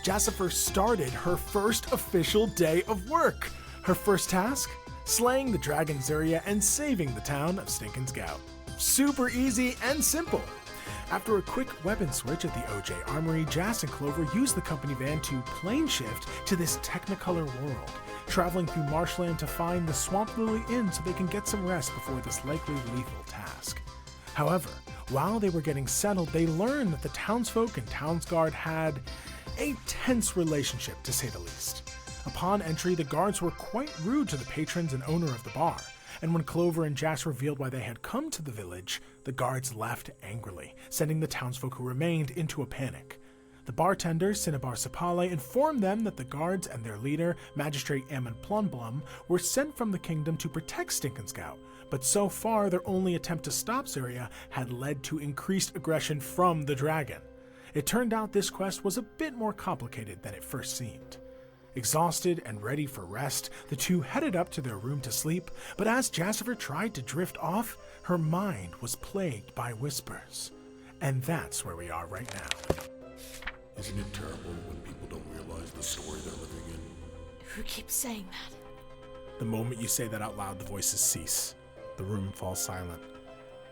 Jassifer started her first official day of work. Her first task? Slaying the dragon Zuria and saving the town of Stincan's Gowt. Super easy and simple. After a quick weapon switch at the OJ Armory, Jass and Clover used the company van to plane shift to this Technicolor world, traveling through marshland to find the Swamp Lily Inn so they can get some rest before this likely lethal task. However, while they were getting settled, they learned that the townsfolk and townsguard had a tense relationship, to say the least. Upon entry, the guards were quite rude to the patrons and owner of the bar, and when Clover and Jass revealed why they had come to the village, the guards left angrily, sending the townsfolk who remained into a panic. The bartender, Cinnabar Sapale, informed them that the guards and their leader, Magistrate Ammon Plumblum, were sent from the kingdom to protect Stincan's Gowt, but so far their only attempt to stop Zuria had led to increased aggression from the dragon. It turned out this quest was a bit more complicated than it first seemed. Exhausted and ready for rest, the two headed up to their room to sleep, but as Jassifer tried to drift off, her mind was plagued by whispers. And that's where we are right now. Isn't it terrible when people don't realize the story they're living in? Who keeps saying that? The moment you say that out loud, the voices cease. The room falls silent.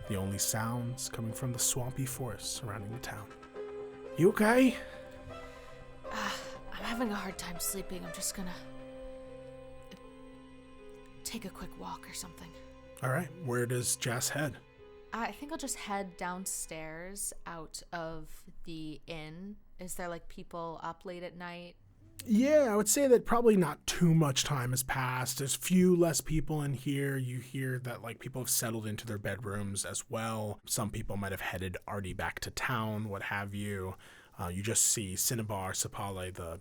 The only sounds coming from the swampy forest surrounding the town. You okay? I'm having a hard time sleeping. I'm just gonna take a quick walk or something. All right, where does Jass head? I think I'll just head downstairs out of the inn. Is there like people up late at night? Yeah, I would say that probably not too much time has passed. There's few less people in here. You hear that like people have settled into their bedrooms as well. Some people might have headed already back to town, what have you. You just see Cinnabar Sapale, the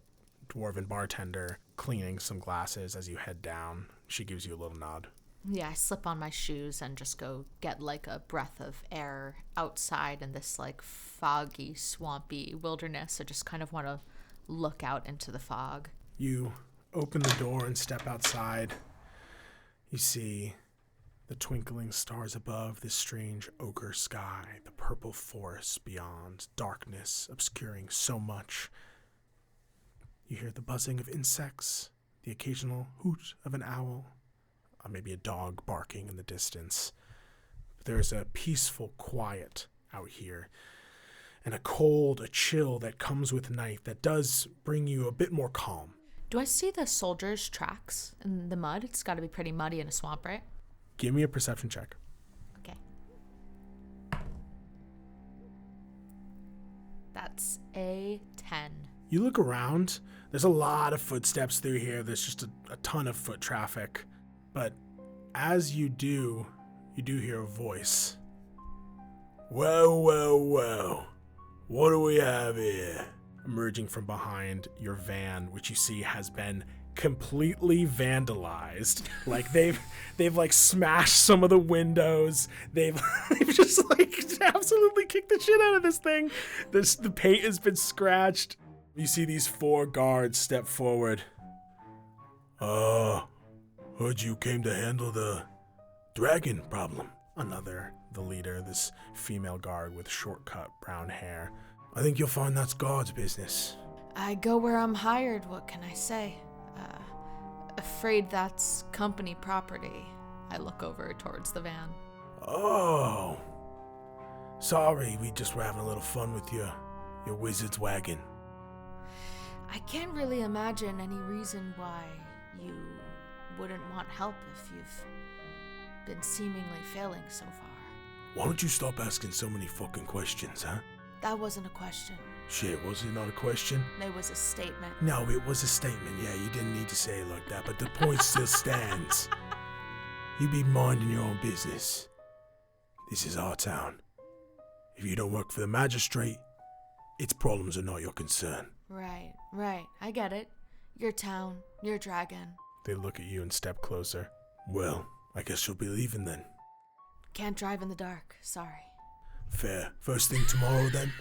dwarven bartender, cleaning some glasses as you head down. She gives you a little nod. Yeah, I slip on my shoes and just go get like a breath of air outside in this like foggy, swampy wilderness. I just kind of want to look out into the fog. You open the door and step outside. You see the twinkling stars above, this strange ochre sky, the purple forest beyond, darkness obscuring so much. You hear the buzzing of insects, the occasional hoot of an owl, maybe a dog barking in the distance. But there's a peaceful quiet out here, and a chill that comes with night that does bring you a bit more calm. Do I see the soldiers' tracks in the mud? It's got to be pretty muddy in a swamp, right? Give me a perception check. Okay. That's a 10. You look around. There's a lot of footsteps through here. There's just a ton of foot traffic. But as you do hear a voice. Well, well, well. What do we have here? Emerging from behind your van, which you see has been completely vandalized. Like they've like smashed some of the windows. They've just like absolutely kicked the shit out of this thing. The paint has been scratched. You see these 4 guards step forward. Heard you came to handle the dragon problem. Another, the leader, this female guard with short-cut brown hair. I think you'll find that's God's business. I go where I'm hired, what can I say? Afraid that's company property. I look over towards the van. Oh. Sorry, we just were having a little fun with your wizard's wagon. I can't really imagine any reason why you wouldn't want help if you've been seemingly failing so far. Why don't you stop asking so many fucking questions, huh? That wasn't a question. Shit, was it not a question? It was a statement. No, it was a statement. Yeah, you didn't need to say it like that, but the point still stands. You be minding your own business. This is our town. If you don't work for the magistrate, its problems are not your concern. Right. I get it. Your town, your dragon. They look at you and step closer. Well, I guess you'll be leaving then. Can't drive in the dark. Sorry. Fair. First thing tomorrow then?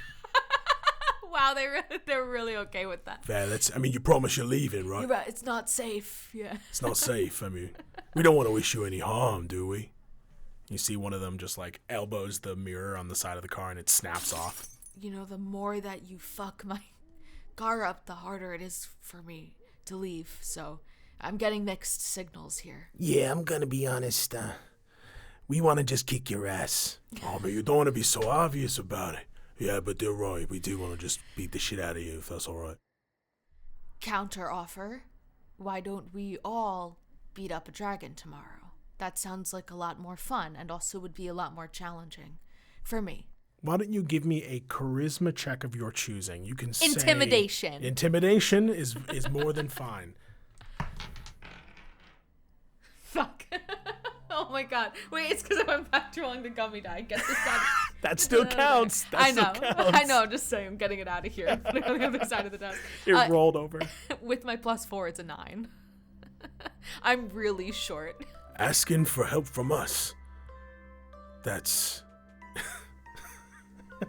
Wow, they're really okay with that. Fair. You promise you're leaving, right? You're right. It's not safe. Yeah. It's not safe. We don't want to wish you any harm, do we? You see one of them just like elbows the mirror on the side of the car and it snaps off. You know, the more that you fuck my guard up, the harder it is for me to leave. So I'm getting mixed signals here. Yeah, I'm gonna be honest. We want to just kick your ass. Oh, but you don't want to be so obvious about it. Yeah, but they're right. We do want to just beat the shit out of you, if that's all right. Counter offer. Why don't we all beat up a dragon tomorrow? That sounds like a lot more fun and also would be a lot more challenging for me. Why don't you give me a charisma check of your choosing? You can say... Intimidation. Intimidation is more than fine. Fuck. Oh my god. Wait, it's because I went back to rolling the gummy die. I guess it's not... That still counts. I know. I'm just saying. I'm getting it out of here. Putting it on the other side of the desk. It rolled over. With my +4, it's a 9. I'm really short. Asking for help from us. That's...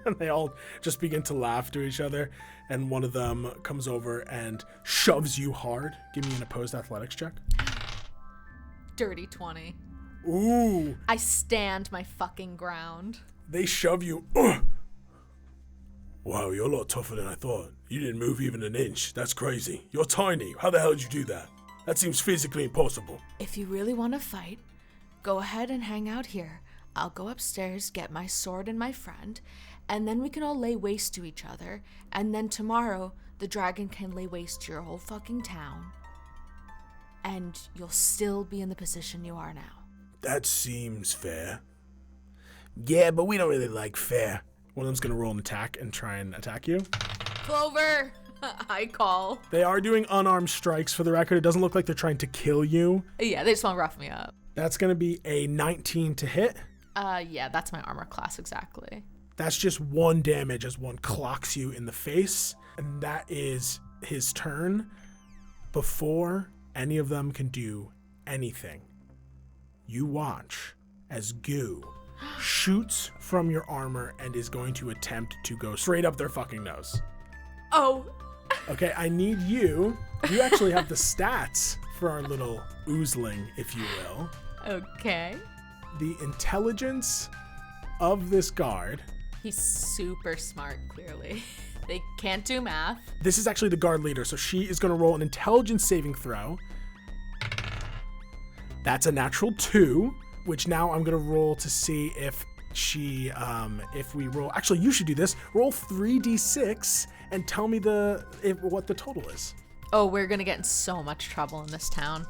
And they all just begin to laugh to each other. And one of them comes over and shoves you hard. Give me an opposed athletics check. Dirty 20. Ooh. I stand my fucking ground. They shove you. Wow, you're a lot tougher than I thought. You didn't move even an inch. That's crazy. You're tiny. How the hell did you do that? That seems physically impossible. If you really want to fight, go ahead and hang out here. I'll go upstairs, get my sword and my friend, and then we can all lay waste to each other, and then tomorrow the dragon can lay waste to your whole fucking town, and you'll still be in the position you are now. That seems fair. Yeah, but we don't really like fair. One of them's going to roll an attack and try and attack you. Clover! I call. They are doing unarmed strikes, for the record. It doesn't look like they're trying to kill you. Yeah, they just want to rough me up. That's going to be a 19 to hit. Yeah, that's my armor class exactly. That's just 1 damage as one clocks you in the face. And that is his turn. Before any of them can do anything, you watch as goo shoots from your armor and is going to attempt to go straight up their fucking nose. Oh. Okay, I need you. You actually have the stats for our little oozling, if you will. Okay. The intelligence of this guard. He's super smart, clearly. They can't do math. This is actually the guard leader, so she is going to roll an intelligence saving throw. That's a natural 2, which now I'm going to roll to see if she, if we roll. Actually, you should do this. Roll 3d6 and tell me what the total is. Oh, we're going to get in so much trouble in this town.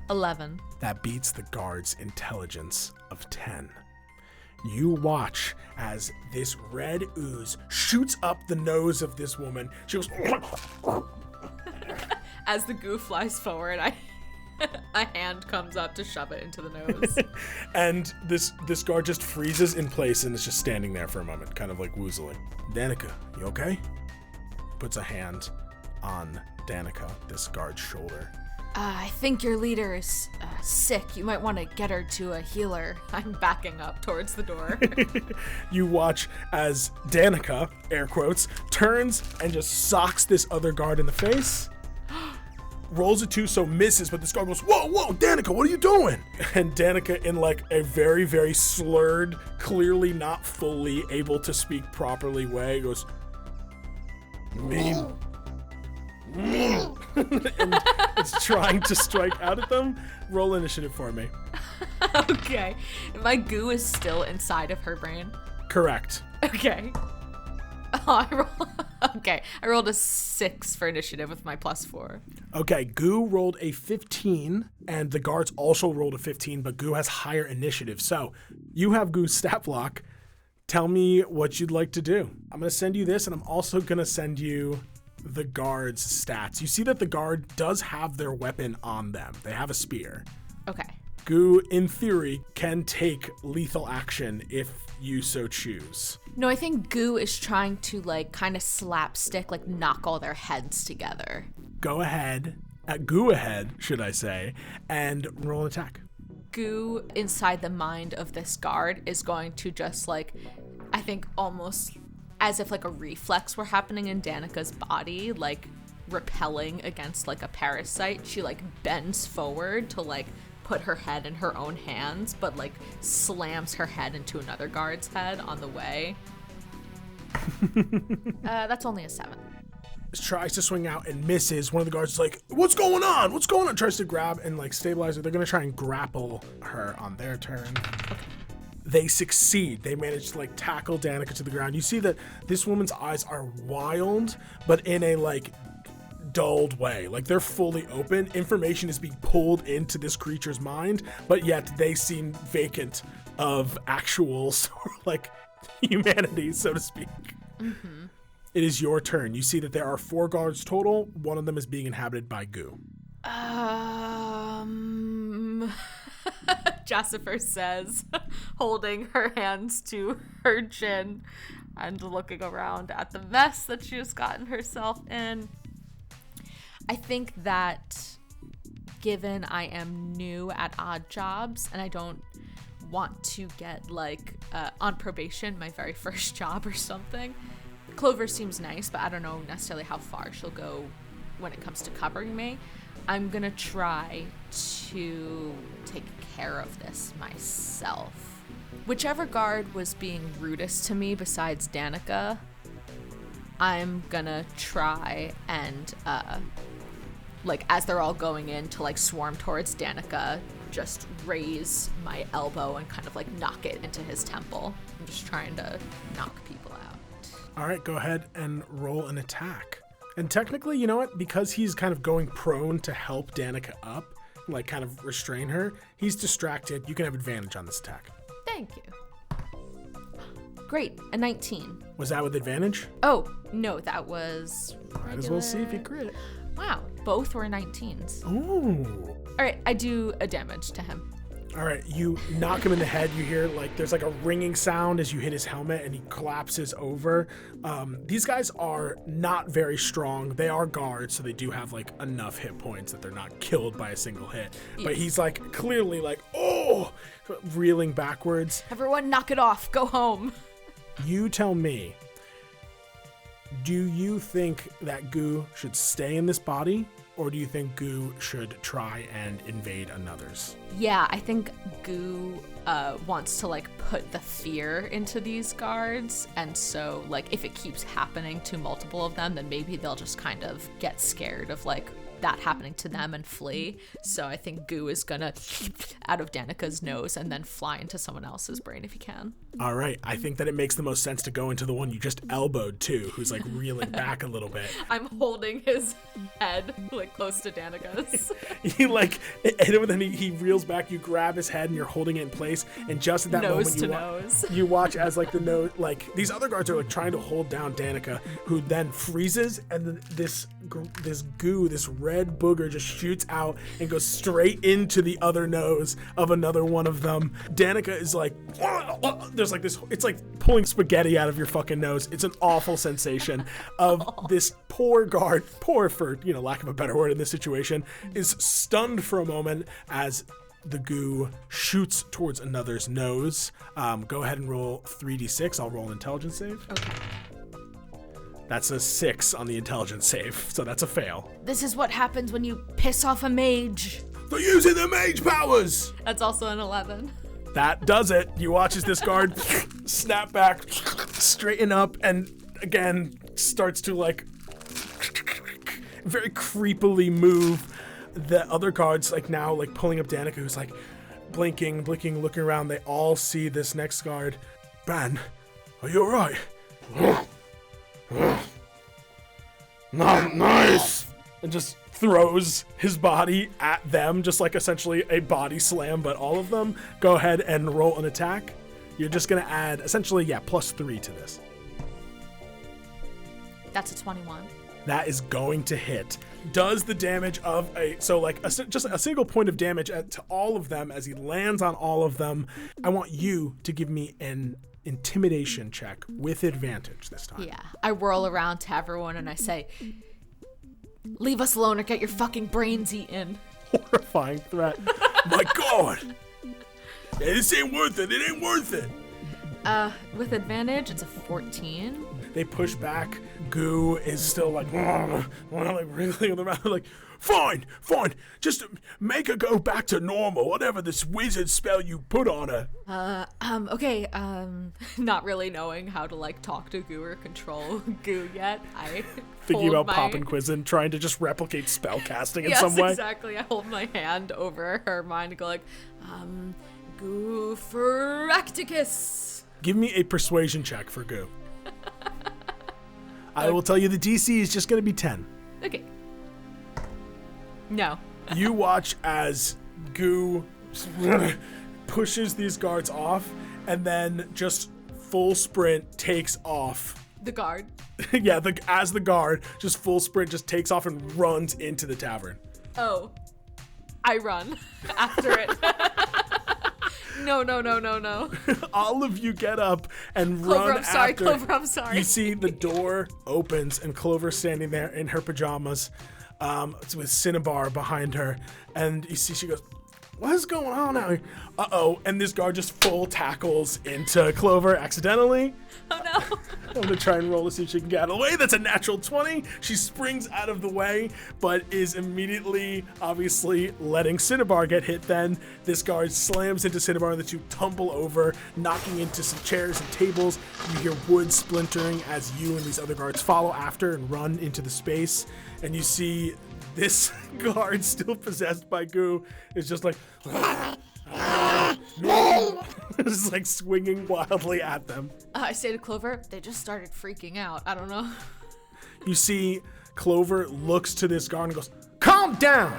11. That beats the guard's intelligence of 10. You watch as this red ooze shoots up the nose of this woman. She goes... As the goo flies forward, a hand comes up to shove it into the nose. And this guard just freezes in place and is just standing there for a moment, kind of like woozling. Danica, you okay? Puts a hand on Danica, this guard's shoulder. I think your leader is sick. You might want to get her to a healer. I'm backing up towards the door. You watch as Danica, air quotes, turns and just socks this other guard in the face. Rolls a 2, so misses, but this guard goes, whoa, Danica, what are you doing? And Danica, in like a very, very slurred, clearly not fully able to speak properly way, goes, mean. And it's trying to strike out at them. Roll initiative for me. Okay. My goo is still inside of her brain. Correct. Okay. Oh, I rolled a 6 for initiative with my +4. Okay, Goo rolled a 15, and the guards also rolled a 15, but Goo has higher initiative. So you have Goo's stat block. Tell me what you'd like to do. I'm going to send you this, and I'm also going to send you the guard's stats. You see that the guard does have their weapon on them. They have a spear. Okay. Goo, in theory, can take lethal action if you so choose. No, I think Goo is trying to, like, kind of slapstick, like, knock all their heads together. Go ahead, Goo ahead, should I say, and roll an attack. Goo, inside the mind of this guard, is going to just, like, I think almost as if, like, a reflex were happening in Danica's body, like, repelling against, like, a parasite. She, like, bends forward to, like, put her head in her own hands, but like slams her head into another guard's head on the way. That's only a 7. Tries to swing out and misses. One of the guards is like, what's going on? What's going on? Tries to grab and like stabilize her. They're going to try and grapple her on their turn. They succeed. They manage to like tackle Danica to the ground. You see that this woman's eyes are wild, but in a like dulled way. Like they're fully open. Information is being pulled into this creature's mind, but yet they seem vacant of actual sort of like humanity, so to speak. Mm-hmm. It is your turn. You see that there are 4 guards total. One of them is being inhabited by goo. Jassifer says, holding her hands to her chin and looking around at the mess that she has gotten herself in. I think that given I am new at Oddjobs and I don't want to get like on probation, my very first job or something, Clover seems nice, but I don't know necessarily how far she'll go when it comes to covering me. I'm gonna try to take care of this myself. Whichever guard was being rudest to me besides Danica, I'm gonna try and, like, as they're all going in to, like, swarm towards Danica, just raise my elbow and kind of, like, knock it into his temple. I'm just trying to knock people out. All right, go ahead and roll an attack. And technically, you know what? Because he's kind of going prone to help Danica up, like kind of restrain her, he's distracted. You can have advantage on this attack. Thank you. Great, a 19. Was that with advantage? Oh, no, that was regular. Might as well see if you crit. Wow, both were 19s. Ooh. All right, I do a damage to him. All right, you knock him in the head. You hear like there's like a ringing sound as you hit his helmet and he collapses over. These guys are not very strong. They are guards, so they do have like enough hit points that they're not killed by a single hit. Yes. But he's like clearly like, oh, reeling backwards. Everyone knock it off. Go home. You tell me, do you think that goo should stay in this body? Or do you think goo should try and invade another's? Yeah, I think goo wants to like put the fear into these guards, and so like if it keeps happening to multiple of them, then maybe they'll just kind of get scared of like that happening to them and flee. So I think goo is gonna out of Danica's nose and then fly into someone else's brain if he can. All right, I think that it makes the most sense to go into the one you just elbowed too, who's like reeling back a little bit. I'm holding his head like close to Danica's. He like hit him, and then he reels back. You grab his head and you're holding it in place. And just at that moment, you watch as like the nose, like these other guards are like trying to hold down Danica, who then freezes, and then this goo, this red booger, just shoots out and goes straight into the other nose of another one of them. Danica is like, there's like this, it's like pulling spaghetti out of your fucking nose. It's an awful sensation of this poor guard, poor for, you know, lack of a better word in this situation, is stunned for a moment as the goo shoots towards another's nose. Go ahead and roll 3d6. I'll roll an intelligence save. Okay. That's a 6 on the intelligence save, so that's a fail. This is what happens when you piss off a mage. They're using their mage powers! That's also an 11. That does it. You watch as this guard snap back, straighten up, and again starts to like very creepily move. The other guards like now like pulling up Danica, who's like blinking, looking around. They all see this next guard. Bran, are you alright? Not nice. And just throws his body at them, just like essentially a body slam, but all of them. Go ahead and roll an attack. You're just gonna add essentially, +3 to this. That's a 21. That is going to hit. Does the damage of just a single point of damage to all of them as he lands on all of them. I want you to give me an intimidation check with advantage this time. Yeah, I whirl around to everyone and I say, leave us alone or get your fucking brains eaten. Horrifying threat. My God. Hey, this ain't worth it. It ain't worth it. With advantage, it's a 14. They push back. Goo is still like wriggling around, like, fine, just make her go back to normal, whatever this wizard spell you put on her. Okay, not really knowing how to, like, talk to Goo or control Goo yet, I Thinking hold about my... popping quizzing, trying to just replicate spell casting in yes, some way. Exactly. I hold my hand over her mind and go like, Goo Fracticus. Give me a persuasion check for Goo. I will tell you the DC is just going to be 10. Okay. No. You watch as Goo pushes these guards off and then just full sprint takes off. The guard. Yeah, as the guard, just full sprint, just takes off and runs into the tavern. Oh. I run after it. No. All of you get up and Clover, run I'm sorry. after. Clover, I'm sorry. You see the door opens and Clover standing there in her pajamas, with Cinnabar behind her, and you see she goes, "What is going on out here?" Uh-oh, and this guard just full tackles into Clover accidentally. Oh no. I'm gonna try and roll to see if she can get out of the way. That's a natural 20. She springs out of the way, but is immediately, obviously, letting Cinnabar get hit then. This guard slams into Cinnabar, the two tumble over, knocking into some chairs and tables. You hear wood splintering as you and these other guards follow after and run into the space. And you see this guard, still possessed by Goo, is just like... just like swinging wildly at them. I say to Clover, they just started freaking out. I don't know. You see Clover looks to this guard and goes, "Calm down!"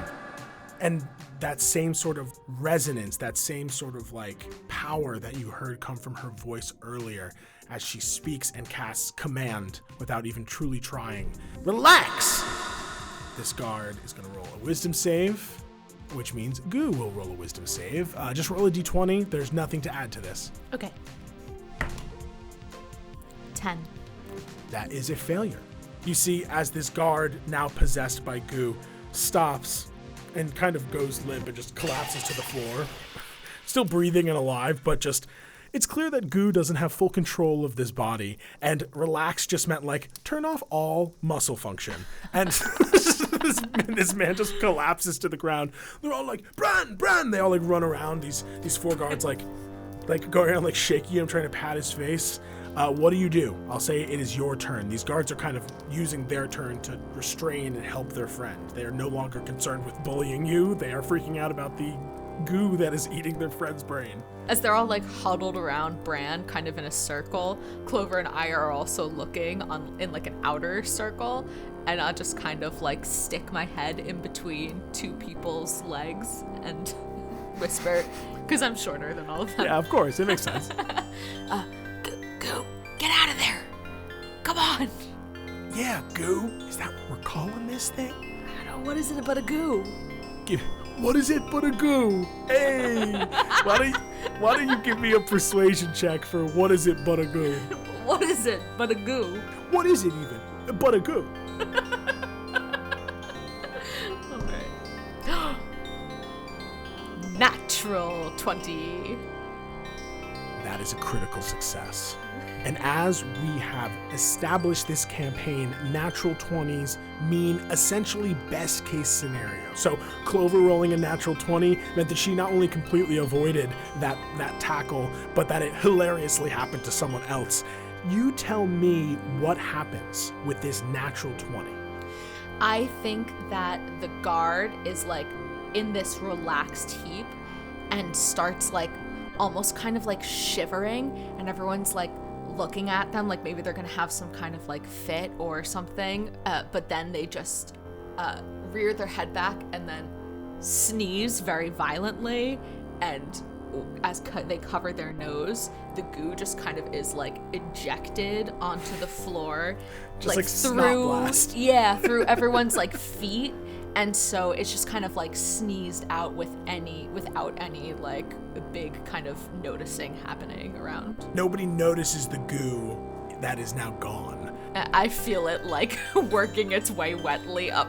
And that same sort of resonance, that same sort of like power that you heard come from her voice earlier as she speaks and casts command without even truly trying. Relax! This guard is going to roll a wisdom save, which means Goo will roll a wisdom save. Just roll a d20. There's nothing to add to this. Okay. 10. That is a failure. You see, as this guard, now possessed by Goo, stops and kind of goes limp and just collapses to the floor. Still breathing and alive, but just... It's clear that Goo doesn't have full control of this body, and relax just meant, like, turn off all muscle function. And this man just collapses to the ground. They're all like, Bran! They all, like, run around. These four guards, like go around, like, shaking him, trying to pat his face. What do you do? I'll say it is your turn. These guards are kind of using their turn to restrain and help their friend. They are no longer concerned with bullying you. They are freaking out about the goo that is eating their friend's brain. As they're all like huddled around Bran, kind of in a circle, Clover and I are also looking in like an outer circle, and I'll just kind of like stick my head in between two people's legs and whisper, because I'm shorter than all of them. Yeah, of course, it makes sense. Goo, get out of there! Come on! Yeah, Goo. Is that what we're calling this thing? I don't know, what is it but a goo? What is it but a goo? Hey! Why don't you give me a persuasion check for what is it but a goo? What is it but a goo? What is it even but a goo? Alright. Natural 20. That is a critical success. And as we have established this campaign, natural 20s mean essentially best case scenario. So Clover rolling a natural 20 meant that she not only completely avoided that tackle, but that it hilariously happened to someone else. You tell me what happens with this natural 20. I think that the guard is like in this relaxed heap and starts like almost kind of like shivering, and everyone's like looking at them like maybe they're gonna have some kind of like fit or something, but then they just rear their head back and then sneeze very violently, and as they cover their nose, the goo just kind of is like ejected onto the floor, just like snot blast. Yeah, through everyone's like feet, and so it's just kind of like sneezed out without any like big kind of noticing happening around. Nobody notices the goo that is now gone. I feel it like working its way wetly up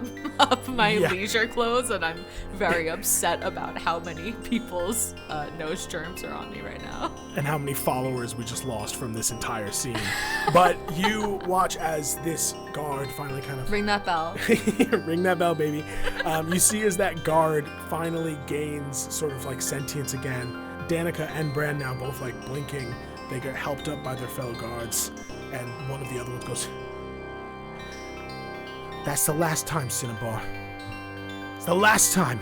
my leisure clothes, and I'm very upset about how many people's nose germs are on me right now. And how many followers we just lost from this entire scene. But you watch as this guard finally kind of... Ring that bell. Ring that bell, baby. You see as that guard finally gains sort of like sentience again. Danica and Bran now both like blinking. They get helped up by their fellow guards. And one of the other ones goes, "That's the last time, Cinnabar. It's the last time."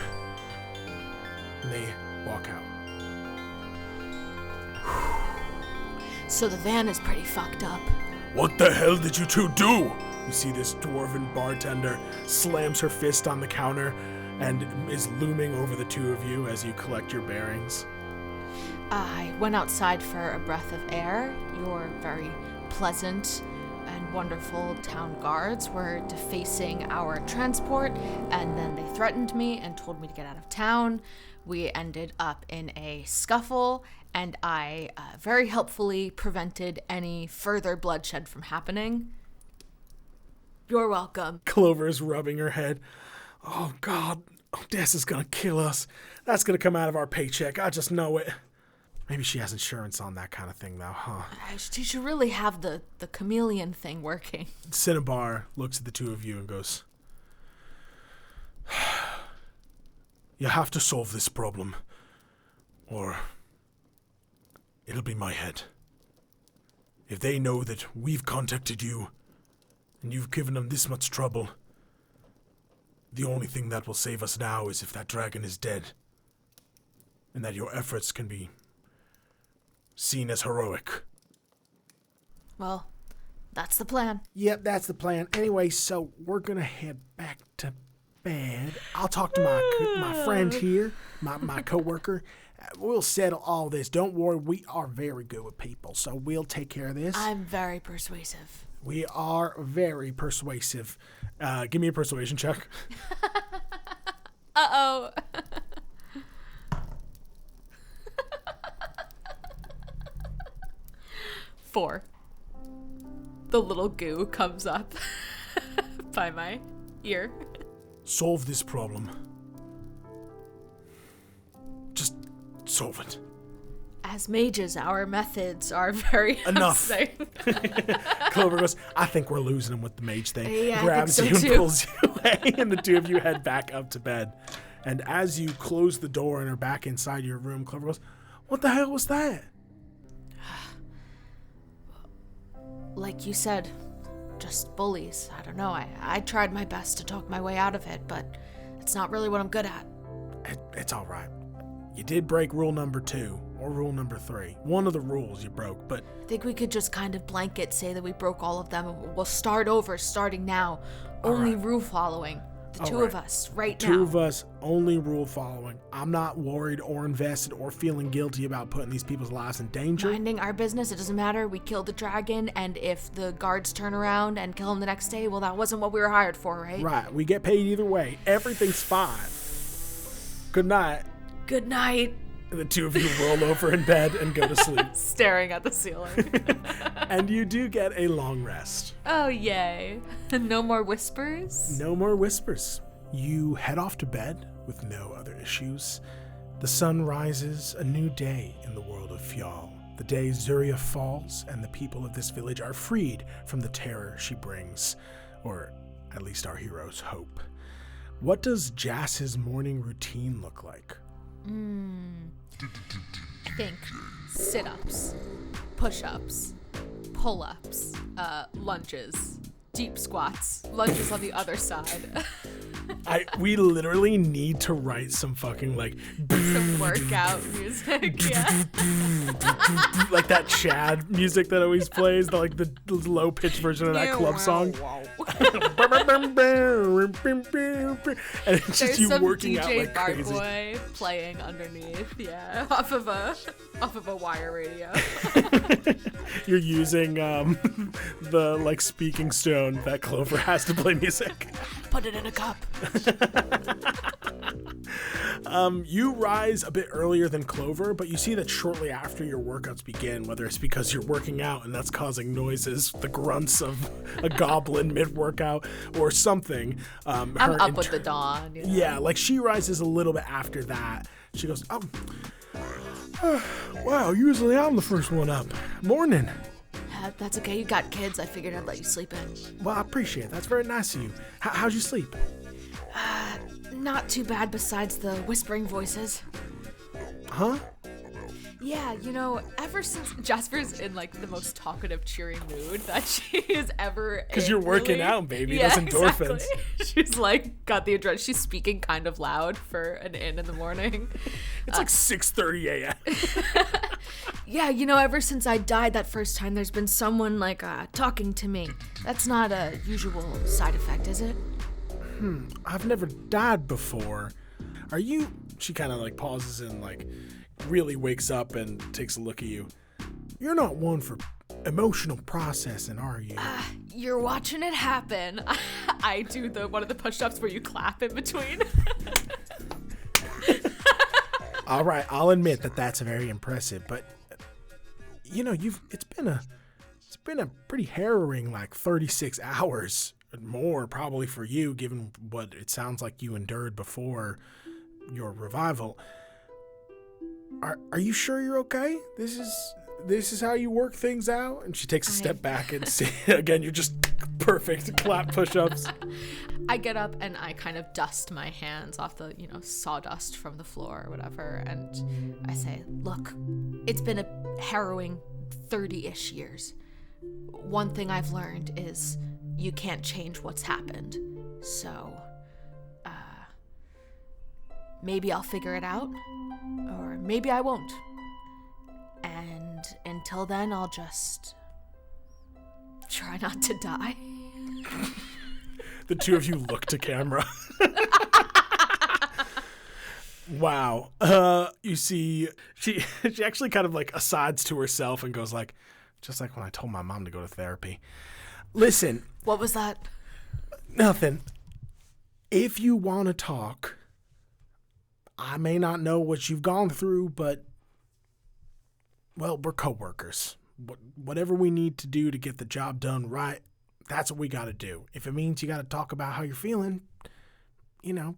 And they walk out. So the van is pretty fucked up. What the hell did you two do? You see this dwarven bartender slams her fist on the counter and is looming over the two of you as you collect your bearings. I went outside for a breath of air. Your very pleasant and wonderful town guards were defacing our transport, and then they threatened me and told me to get out of town. We ended up in a scuffle, and I very helpfully prevented any further bloodshed from happening. You're welcome. Clover's rubbing her head. "Oh, God. Odessa's gonna kill us. That's gonna come out of our paycheck. I just know it." Maybe she has insurance on that kind of thing, though, huh? She should really have the chameleon thing working. Cinnabar looks at the two of you and goes, "You have to solve this problem, or it'll be my head. If they know that we've contacted you, and you've given them this much trouble, the only thing that will save us now is if that dragon is dead, and that your efforts can be seen as heroic." Well, that's the plan. Yep, that's the plan. Anyway, so we're gonna head back to bed. I'll talk to my friend here, my coworker. We'll settle all this. Don't worry, we are very good with people, so we'll take care of this. I'm very persuasive. We are very persuasive. Give me a persuasion check. Uh-oh. 4. The little goo comes up by my ear. Solve this problem. Just solve it. As mages, our methods are very Enough. upsetting. Clover goes, "I think we're losing him with the mage thing." Yeah, Grabs I think you so and too. pulls you away, and the two of you head back up to bed. And as you close the door and are back inside your room, Clover goes, "What the hell was that?" Like you said, just bullies. I don't know. I tried my best to talk my way out of it, but it's not really what I'm good at. It's all right. You did break rule number 2 or rule number 3. One of the rules you broke, but I think we could just kind of blanket say that we broke all of them, and we'll start over starting now. Only rule following. The two of us, right now. Two of us, only rule following. I'm not worried or invested or feeling guilty about putting these people's lives in danger. Minding our business, it doesn't matter. We killed the dragon, and if the guards turn around and kill him the next day, well, that wasn't what we were hired for, right? Right. We get paid either way. Everything's fine. Good night. Good night. And the two of you roll over in bed and go to sleep. Staring at the ceiling. And you do get a long rest. Oh, yay. No more whispers? No more whispers. You head off to bed with no other issues. The sun rises, a new day in the world of Fjall. The day Zuria falls and the people of this village are freed from the terror she brings. Or at least our heroes hope. What does Jass's morning routine look like? I think sit-ups, push-ups, pull-ups, lunges, deep squats, lunges on the other side. We literally need to write some fucking like Some workout music, yeah. like that Chad music that always plays, the low pitched version of that club song. And it's just There's you some working DJ out like Bart crazy. Boy playing underneath, yeah, off of a wire radio. You're using the like speaking stone that Clover has to play music. Put it in a cup. You rise a bit earlier than Clover, but you see that shortly after your workouts begin, whether it's because you're working out and that's causing noises, the grunts of a goblin mid-workout or something. I'm up with the dawn. You know? Yeah, like she rises a little bit after that. She goes, wow, usually I'm the first one up. Morning. That's okay. You got kids. I figured I'd let you sleep in. Well, I appreciate it. That's very nice of you. How'd you sleep? Not too bad besides the whispering voices. Huh? Yeah, you know, ever since Jassifer's in like the most talkative, cheery mood that she is ever in. Because you're working out, baby. Yeah, those endorphins. Exactly. She's like got the adrenaline. She's speaking kind of loud for an in the morning. It's like 6:30 a.m. Yeah, you know, ever since I died that first time, there's been someone like talking to me. That's not a usual side effect, is it? I've never died before. Are you? She kind of like pauses and like really wakes up and takes a look at you. You're not one for emotional processing, are you? You're watching it happen. I do one of the push-ups where you clap in between. All right, I'll admit that that's very impressive, but you know, it's been a pretty harrowing like 36 hours. More probably for you, given what it sounds like you endured before your revival. Are you sure you're okay? This is how you work things out? And she takes a step back and see again. You're just perfect clap push-ups. I get up and I kind of dust my hands off the sawdust from the floor or whatever, and I say, "Look, it's been a harrowing 30-ish years. One thing I've learned is." You can't change what's happened. So, maybe I'll figure it out, or maybe I won't. And until then, I'll just try not to die. The two of you look to camera. Wow. You see, she actually kind of like asides to herself and goes like, just like when I told my mom to go to therapy. Listen. What was that? Nothing. If you want to talk, I may not know what you've gone through, but, well, we're coworkers. Whatever we need to do to get the job done right, that's what we got to do. If it means you got to talk about how you're feeling, you know,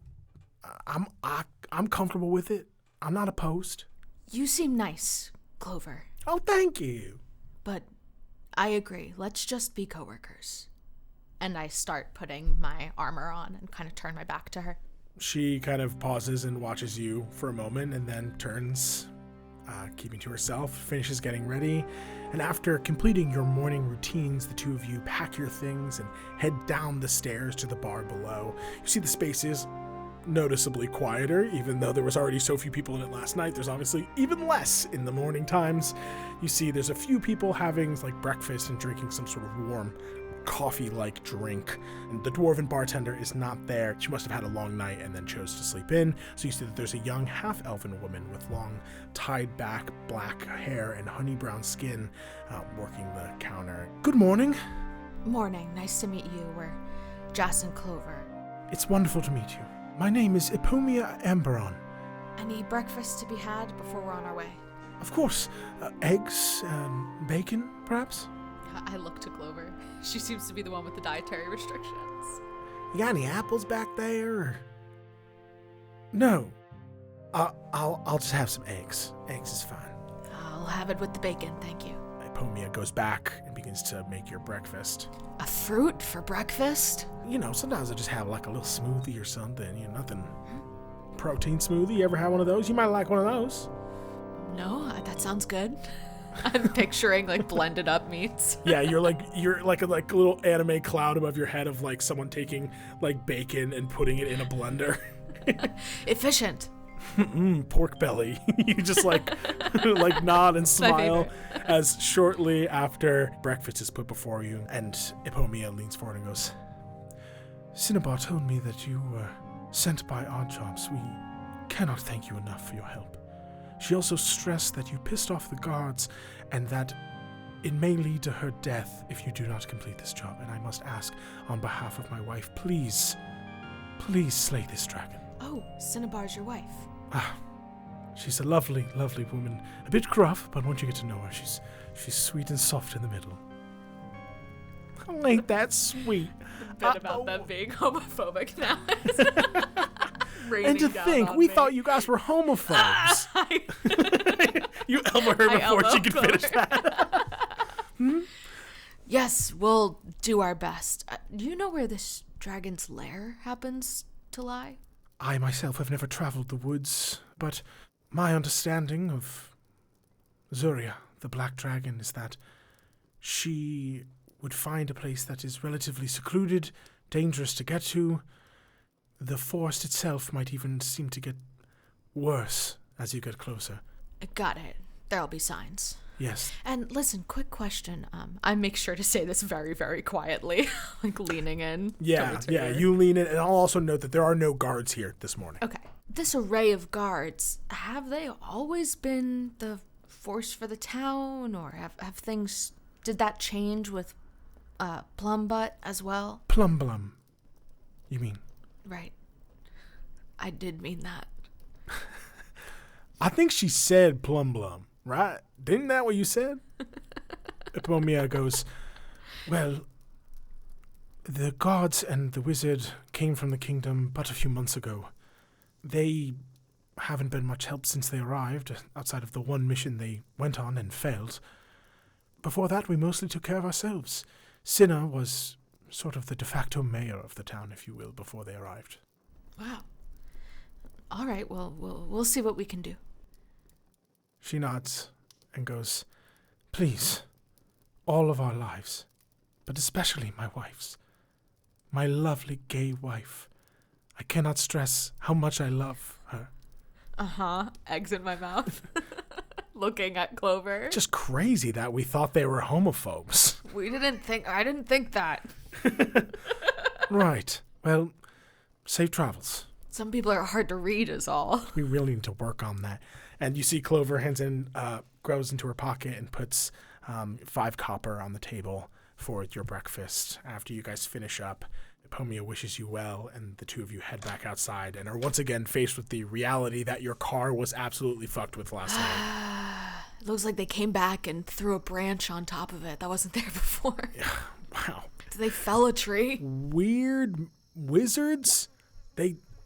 I'm comfortable with it. I'm not opposed. You seem nice, Clover. Oh, thank you. But I agree. Let's just be coworkers. And I start putting my armor on and kind of turn my back to her. She kind of pauses and watches you for a moment and then turns, keeping to herself, finishes getting ready. And after completing your morning routines, the two of you pack your things and head down the stairs to the bar below. You see the space is noticeably quieter, even though there was already so few people in it last night. There's obviously even less in the morning times. You see there's a few people having like breakfast and drinking some sort of warm coffee-like drink, and the dwarven bartender is not there. She must have had a long night and then chose to sleep in. So you see that there's a young half-elven woman with long tied-back black hair and honey-brown skin working the counter. Good morning. Morning. Nice to meet you. We're Jass and Clover. It's wonderful to meet you. My name is Epomia Amberon. Any breakfast to be had before we're on our way? Of course. Eggs and bacon, perhaps? I look to Clover. She seems to be the one with the dietary restrictions. You got any apples back there? Or? No. I'll just have some eggs. Eggs is fine. I'll have it with the bacon, thank you. Epomia goes back and begins to make your breakfast. A fruit for breakfast? You know, sometimes I just have like a little smoothie or something. You know, nothing. Protein smoothie. You ever had one of those? You might like one of those. No, that sounds good. I'm picturing like blended up meats. Yeah, you're like a little anime cloud above your head of like someone taking like bacon and putting it in a blender. Efficient. Pork belly. You just like nod and smile as shortly after breakfast is put before you, and Epomia leans forward and goes, Cinnabar told me that you were sent by Oddjobs. We cannot thank you enough for your help. She also stressed that you pissed off the guards and that it may lead to her death if you do not complete this job. And I must ask on behalf of my wife, please slay this dragon. Oh, Cinnabar's your wife. She's a lovely, lovely woman. A bit gruff, but once you get to know her, she's sweet and soft in the middle. Oh, ain't that sweet? Bit about them being homophobic now. And to think, we thought you guys were homophobes. You elbow her before she can finish that. Yes, we'll do our best. Do you know where this dragon's lair happens to lie? I myself have never traveled the woods, but my understanding of Zuria, the black dragon, is that she would find a place that is relatively secluded, dangerous to get to. The forest itself might even seem to get worse as you get closer. Got it. There'll be signs. Yes. And listen, quick question. I make sure to say this very, very quietly, like leaning in. Yeah, you lean in, and I'll also note that there are no guards here this morning. Okay. This array of guards, have they always been the force for the town, or have things, did that change with Plumbutt as well? Plum, you mean? Right. I did mean that. I think she said plum, right? Didn't that what you said? Epomia goes, well, the gods and the wizard came from the kingdom but a few months ago. They haven't been much help since they arrived, outside of the one mission they went on and failed. Before that, we mostly took care of ourselves. Cinna was sort of the de facto mayor of the town, if you will, before they arrived. Wow. All right, well, we'll see what we can do. She nods and goes, please, all of our lives, but especially my wife's, my lovely gay wife. I cannot stress how much I love her. Eggs in my mouth. Looking at Clover. Just crazy that we thought they were homophobes. I didn't think that. Right. Well, safe travels. Some people are hard to read is all. We really need to work on that. And you see Clover hands in, grows into her pocket and puts 5 copper on the table for your breakfast. After you guys finish up, Epomia wishes you well, and the two of you head back outside and are once again faced with the reality that your car was absolutely fucked with last night. It looks like they came back and threw a branch on top of it that wasn't there before. Yeah, wow. They fell a tree. Weird wizards?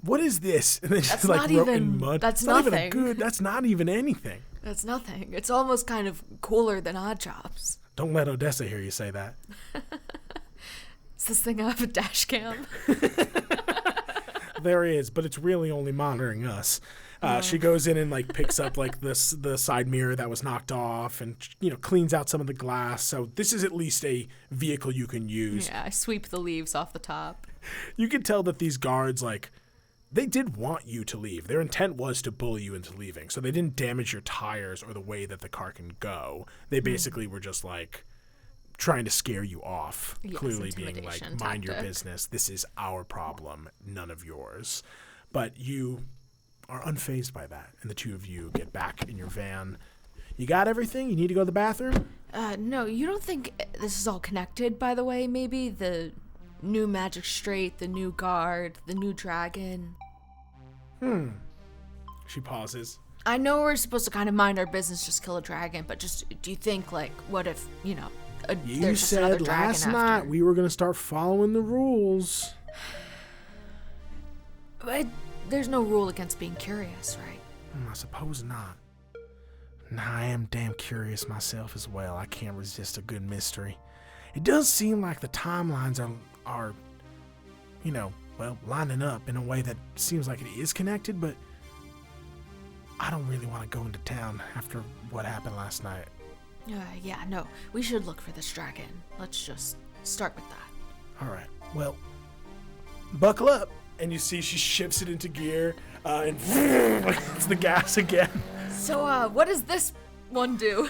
What is this? And they just not wrote even, in mud. that's not nothing. Even good. That's not even anything. That's nothing. It's almost kind of cooler than Oddjobs. Don't let Odessa hear you say that. Does this thing have a dash cam? There is, but it's really only monitoring us. She goes in and picks up the side mirror that was knocked off, and cleans out some of the glass. So this is at least a vehicle you can use. Yeah, I sweep the leaves off the top. You can tell that these guards they did want you to leave. Their intent was to bully you into leaving. So they didn't damage your tires or the way that the car can go. They basically were just trying to scare you off, yes, clearly being mind your business. This is our problem, none of yours. But you are unfazed by that, and the two of you get back in your van. You got everything? You need to go to the bathroom? No, you don't think this is all connected, by the way? Maybe the new magic straight, the new guard, the new dragon? She pauses. I know we're supposed to kind of mind our business, just kill a dragon, but just, do you think, what if, You there's just another said dragon last after? night we were going to start following the rules. But there's no rule against being curious, right? I suppose not. Nah, I am damn curious myself as well. I can't resist a good mystery. It does seem like the timelines are lining up in a way that seems like it is connected, but I don't really want to go into town after what happened last night. Yeah, no, we should look for this dragon. Let's just start with that. All right, well, buckle up. And you see she shifts it into gear, and it's the gas again. So, what does this one do?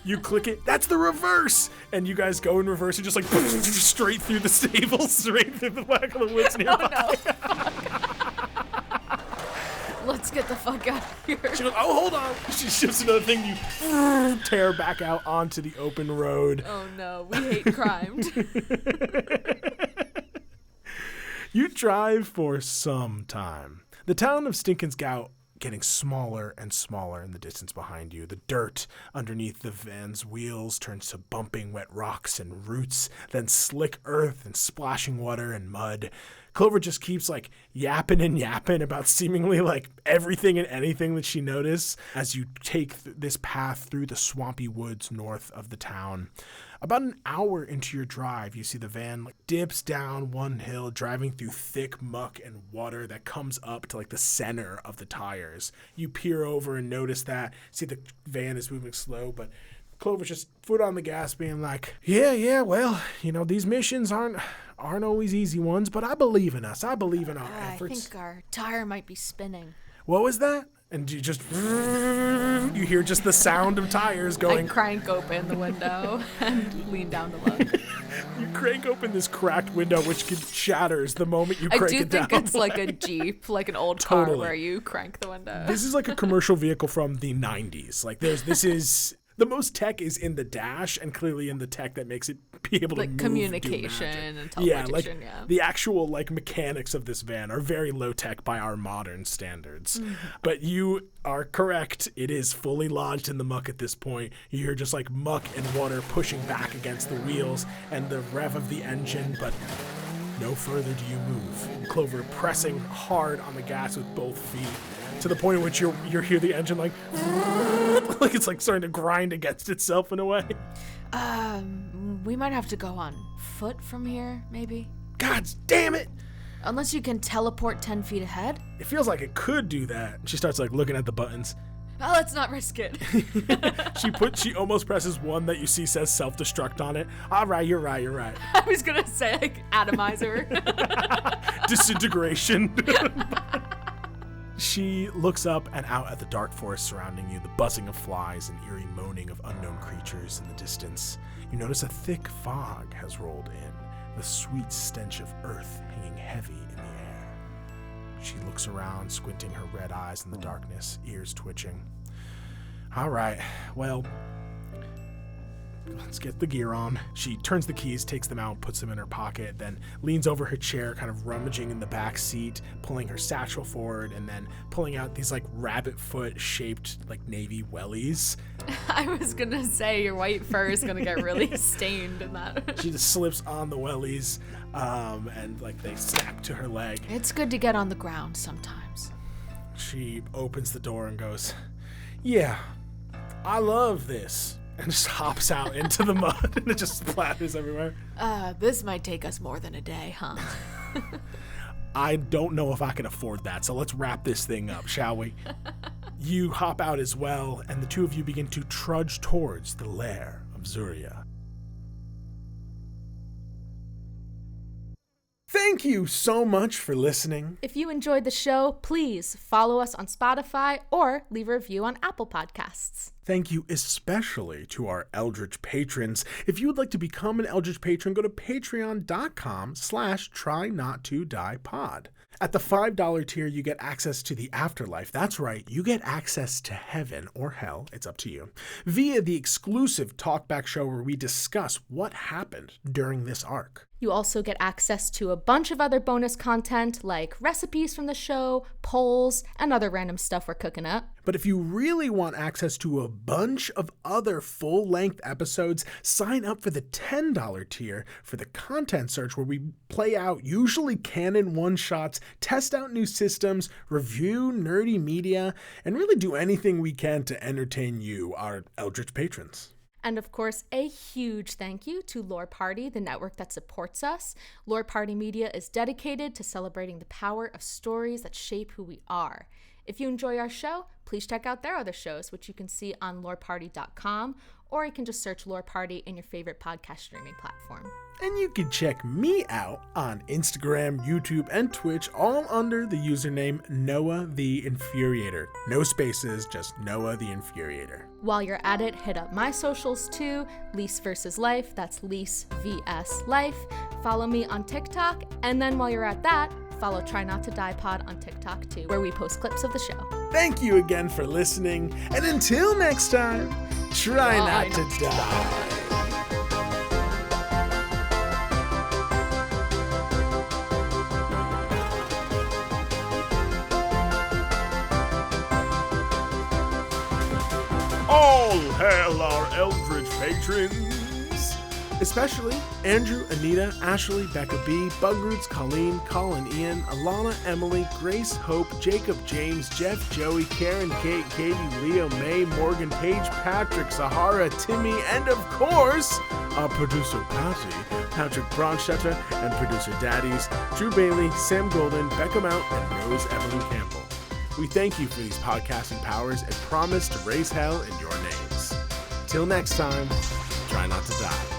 You click it. That's the reverse. And you guys go in reverse and just straight through the stables, straight through the back of the woods nearby. Oh, no. Let's get the fuck out of here. She goes, oh, hold on. She shifts another thing. You tear back out onto the open road. Oh, no. We hate crime. You drive for some time. The town of Stincan's Gowt getting smaller and smaller in the distance behind you. The dirt underneath the van's wheels turns to bumping wet rocks and roots, then slick earth and splashing water and mud. Clover just keeps like yapping and yapping about seemingly like everything and anything that she noticed as you take this path through the swampy woods north of the town. About an hour into your drive, you see the van like dips down one hill, driving through thick muck and water that comes up to like the center of the tires. You peer over and notice that. See the van is moving slow, but Clover's just foot on the gas being like, yeah, well, these missions aren't always easy ones, but I believe in us. I believe in our efforts. I think our tire might be spinning. What was that? And you hear just the sound of tires going. I crank open the window and lean down to look. You crank open this cracked window, which shatters the moment you crank it down. I do think it's like a Jeep, like an old car where you crank the window. This is like a commercial vehicle from the 90s. Like this is... The most tech is in the dash, and clearly in the tech that makes it be able to move, communication and teleportation. The actual mechanics of this van are very low tech by our modern standards. But you are correct; it is fully lodged in the muck at this point. You hear just like muck and water pushing back against the wheels and the rev of the engine, but no further do you move. Clover pressing hard on the gas with both feet, to the point in which you hear the engine like it's like starting to grind against itself in a way. We might have to go on foot from here, maybe. God damn it! Unless you can teleport 10 feet ahead. It feels like it could do that. She starts looking at the buttons. Oh, let's not risk it. She almost presses one that you see says self-destruct on it. All right, you're right. I was gonna say atomizer. Disintegration. She looks up and out at the dark forest surrounding you, the buzzing of flies and eerie moaning of unknown creatures in the distance. You notice a thick fog has rolled in, the sweet stench of earth hanging heavy in the air. She looks around, squinting her red eyes in the darkness, ears twitching. All right, well, let's get the gear on. She turns the keys, takes them out, puts them in her pocket, then leans over her chair, kind of rummaging in the back seat, pulling her satchel forward, and then pulling out these rabbit foot shaped navy wellies. I was gonna say your white fur is gonna get really stained in that. She just slips on the wellies, and they snap to her leg. It's good to get on the ground sometimes. She opens the door and goes, "Yeah, I love this." And just hops out into the mud, and it just splatters everywhere. This might take us more than a day, huh? I don't know if I can afford that, so let's wrap this thing up, shall we? You hop out as well, and the two of you begin to trudge towards the lair of Zuria. Thank you so much for listening. If you enjoyed the show, please follow us on Spotify or leave a review on Apple Podcasts. Thank you especially to our Eldritch patrons. If you would like to become an Eldritch patron, go to patreon.com/trynottodie-pod. At the $5 tier, you get access to the afterlife. That's right, you get access to heaven or hell, it's up to you, via the exclusive talkback show where we discuss what happened during this arc. You also get access to a bunch of other bonus content like recipes from the show, polls, and other random stuff we're cooking up. But if you really want access to a bunch of other full-length episodes, sign up for the $10 tier for the content search where we play out usually canon one-shots, test out new systems, review nerdy media, and really do anything we can to entertain you, our Eldritch patrons. And of course, a huge thank you to Lore Party, the network that supports us. Lore Party Media is dedicated to celebrating the power of stories that shape who we are. If you enjoy our show, please check out their other shows, which you can see on loreparty.com, or you can just search Lore Party in your favorite podcast streaming platform. And you can check me out on Instagram, YouTube, and Twitch, all under the username Noah the Infuriator. No spaces, just Noah the Infuriator. While you're at it, hit up my socials too, Lise vs. Life, that's Lise vs. Life. Follow me on TikTok, and then while you're at that, follow Try Not to Die Pod on TikTok too, where we post clips of the show. Thank you again for listening, and until next time, try not to die. All hail our eldritch patrons! Especially Andrew, Anita, Ashley, Becca B, Bugroots, Colleen, Colin, Ian, Alana, Emily, Grace, Hope, Jacob, James, Jeff, Joey, Karen, Kate, Katie, Leo, May, Morgan, Paige, Patrick, Sahara, Timmy, and of course, our producer Patty, Patrick Bronstetter, and producer Daddies, Drew Bailey, Sam Golden, Becca Mount, and Rose Evelyn Campbell. We thank you for these podcasting powers and promise to raise hell in your names. Till next time, try not to die.